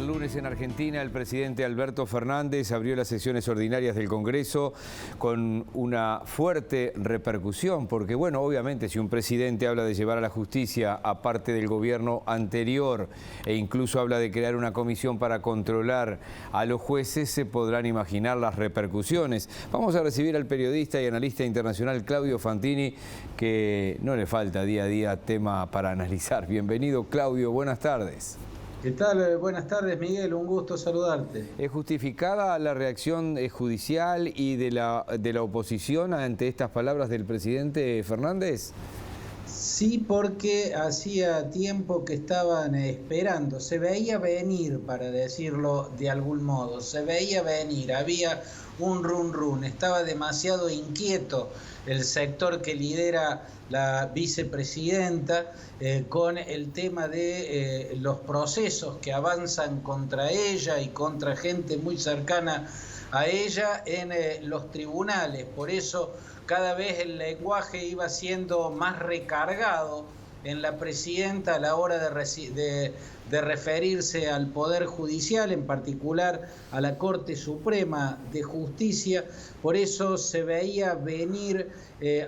lunes en Argentina, el presidente Alberto Fernández abrió las sesiones ordinarias del Congreso con una fuerte repercusión, porque bueno, obviamente si un presidente habla de llevar a la justicia a parte del gobierno anterior e incluso habla de crear una comisión para controlar a los jueces, se podrán imaginar las repercusiones. Vamos a recibir al periodista y analista internacional Claudio Fantini, que no le falta día a día tema para analizar. Bienvenido, Claudio, buenas tardes. ¿Qué tal? Buenas tardes, Miguel, un gusto saludarte. ¿Es justificada la reacción judicial y de la oposición ante estas palabras del presidente Fernández? Sí, porque hacía tiempo que estaban esperando, se veía venir, para decirlo de algún modo, se veía venir, había un run, estaba demasiado inquieto el sector que lidera la vicepresidenta con el tema de los procesos que avanzan contra ella y contra gente muy cercana a ella en los tribunales. Por eso cada vez el lenguaje iba siendo más recargado en la presidenta a la hora de referirse al Poder Judicial, en particular a la Corte Suprema de Justicia. Por eso se veía venir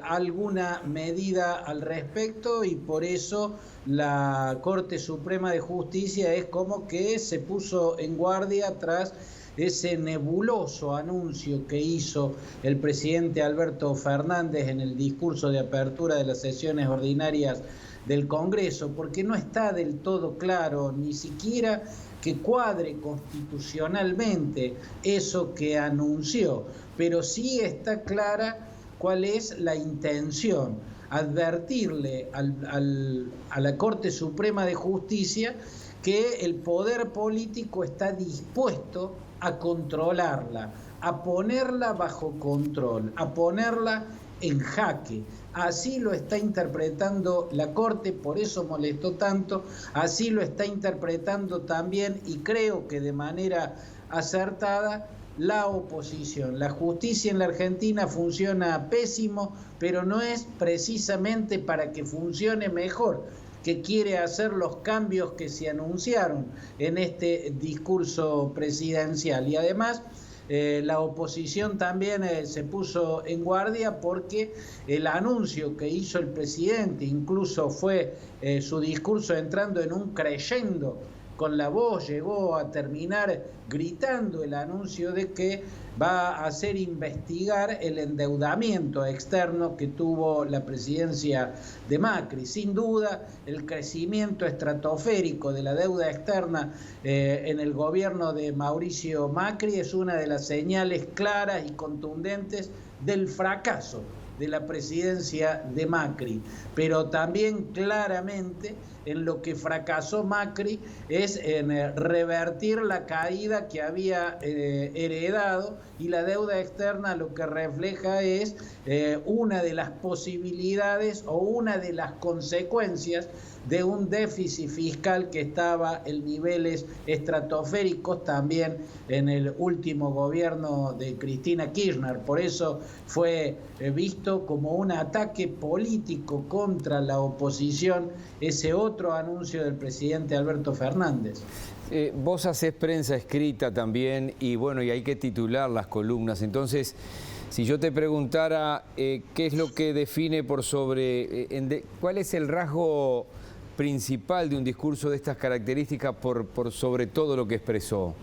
alguna medida al respecto y por eso la Corte Suprema de Justicia es como que se puso en guardia tras ese nebuloso anuncio que hizo el presidente Alberto Fernández en el discurso de apertura de las sesiones ordinarias del Congreso, porque no está del todo claro ni siquiera que cuadre constitucionalmente eso que anunció, pero sí está clara cuál es la intención: advertirle a la Corte Suprema de Justicia que el poder político está dispuesto a controlarla, a ponerla bajo control, a ponerla en jaque. Así lo está interpretando la Corte, por eso molestó tanto, así lo está interpretando también, y creo que de manera acertada, la oposición. La justicia en la Argentina funciona pésimo, pero no es precisamente para que funcione mejor que quiere hacer los cambios que se anunciaron en este discurso presidencial. Y además la oposición también se puso en guardia porque el anuncio que hizo el presidente, incluso fue su discurso entrando en un crescendo con la voz, llegó a terminar gritando el anuncio de que va a hacer investigar el endeudamiento externo que tuvo la presidencia de Macri. Sin duda, el crecimiento estratosférico de la deuda externa en el gobierno de Mauricio Macri es una de las señales claras y contundentes del fracaso de la presidencia de Macri, pero también claramente en lo que fracasó Macri es en revertir la caída que había heredado, y la deuda externa lo que refleja es una de las posibilidades o una de las consecuencias de un déficit fiscal que estaba en niveles estratosféricos también en el último gobierno de Cristina Kirchner. Por eso fue visto como un ataque político contra la oposición ese otro anuncio del presidente Alberto Fernández. Vos hacés prensa escrita también y bueno, y hay que titular las columnas. Entonces, si yo te preguntara qué es lo que define por sobre, cuál es el rasgo principal de un discurso de estas características por sobre todo lo que expresó.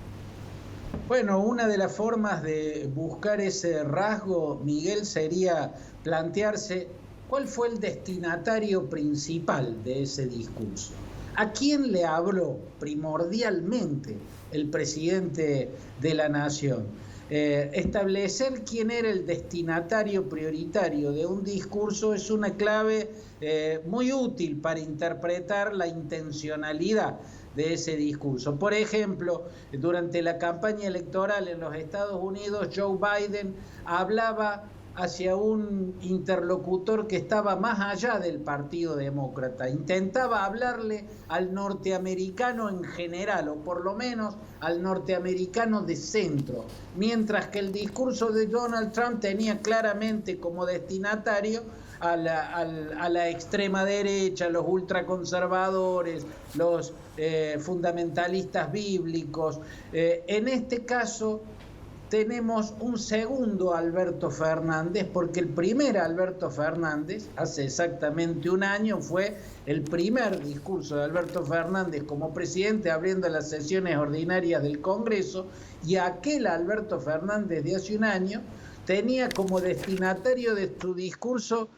Bueno, una de las formas de buscar ese rasgo, Miguel, sería plantearse cuál fue el destinatario principal de ese discurso. ¿A quién le habló primordialmente el presidente de la Nación? Establecer quién era el destinatario prioritario de un discurso es una clave muy útil para interpretar la intencionalidad de ese discurso. Por ejemplo, durante la campaña electoral en los Estados Unidos, Joe Biden hablaba hacia un interlocutor que estaba más allá del Partido Demócrata. Intentaba hablarle al norteamericano en general, o por lo menos al norteamericano de centro, mientras que el discurso de Donald Trump tenía claramente como destinatario a la extrema derecha, los ultraconservadores, los fundamentalistas bíblicos. En este caso tenemos un segundo Alberto Fernández, porque el primer Alberto Fernández, hace exactamente un año, fue el primer discurso de Alberto Fernández como presidente abriendo las sesiones ordinarias del Congreso, y aquel Alberto Fernández de hace un año tenía como destinatario de su discurso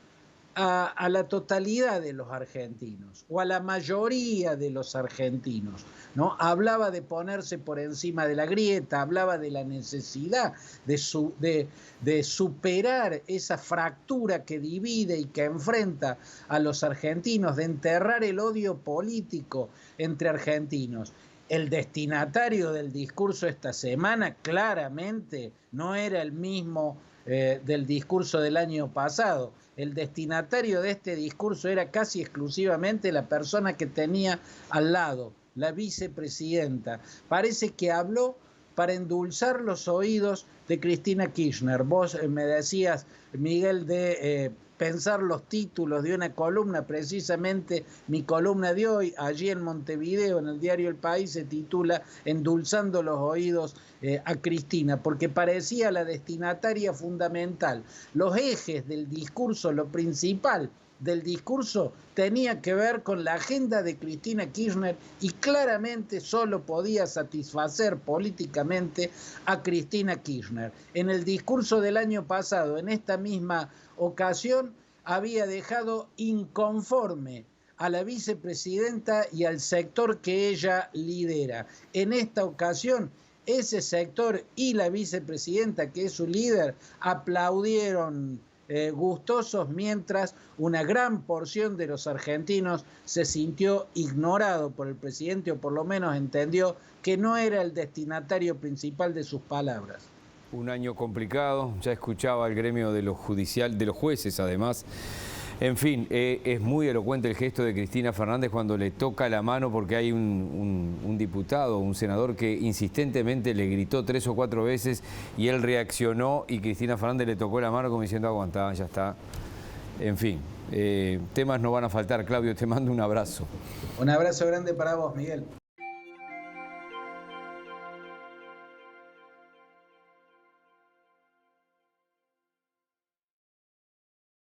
a la totalidad de los argentinos, o a la mayoría de los argentinos, ¿no? Hablaba de ponerse por encima de la grieta, hablaba de la necesidad de superar esa fractura que divide y que enfrenta a los argentinos, de enterrar el odio político entre argentinos. El destinatario del discurso esta semana claramente no era el mismo del discurso del año pasado. El destinatario de este discurso era casi exclusivamente la persona que tenía al lado, la vicepresidenta. Parece que habló para endulzar los oídos de Cristina Kirchner. Vos me decías, Miguel, de pensar los títulos de una columna. Precisamente mi columna de hoy, allí en Montevideo, en el diario El País, se titula Endulzando los oídos a Cristina, porque parecía la destinataria fundamental. Los ejes del discurso, lo principal del discurso, tenía que ver con la agenda de Cristina Kirchner, y claramente solo podía satisfacer políticamente a Cristina Kirchner. En el discurso del año pasado, en esta misma ocasión, había dejado inconforme a la vicepresidenta y al sector que ella lidera. En esta ocasión, ese sector y la vicepresidenta, que es su líder, aplaudieron gustosos, mientras una gran porción de los argentinos se sintió ignorado por el presidente, o por lo menos entendió que no era el destinatario principal de sus palabras. Un año complicado, ya escuchaba el gremio de los jueces además. En fin, es muy elocuente el gesto de Cristina Fernández cuando le toca la mano, porque hay un diputado, un senador que insistentemente le gritó 3 o 4 veces y él reaccionó y Cristina Fernández le tocó la mano como diciendo aguantá, ya está. En fin, temas no van a faltar. Claudio, te mando un abrazo. Un abrazo grande para vos, Miguel.